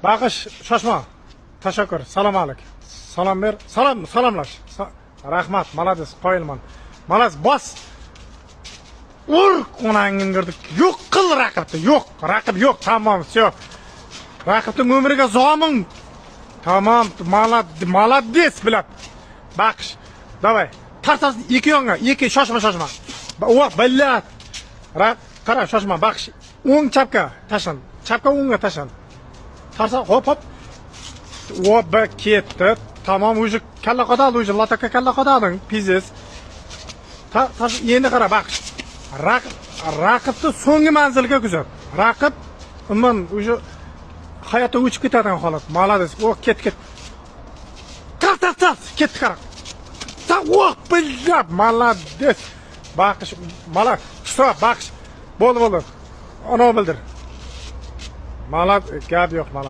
Bakış şaşma. Teşekkür. Salam alik. Salam ver. Salamlaş. Rahmat. Malades. Koyulman. Malades. Bas. Ur. Onangın girdik. Yok kıl rakipti. Yok. Rakip yok. Tamam. Все. Rakiptin ömrüge zomun. Tamam. Malades bilat. Bakış. Davay. Tartasın. İki yonga. İki. Şaşma. O bilat. Kara şaşma. Bakış. Un çapka. Taşan. Çapka unga taşan. Tarsa hop. O ketdi. Tamam, уже kalla qadaldi, уже lataka kalla qadalding. Pizes. Endi qara baq. Raqibni so'nggi manzilga kuzat. Raqib umuman уже hayotda o'chib ketadigan holat. Malades. O ket. Qat. Ketdi qara. O bilab malades. Baqish, malak. Stop, baqish. Bo'ldi. Ana bildir. Malak gap yo'q, malak.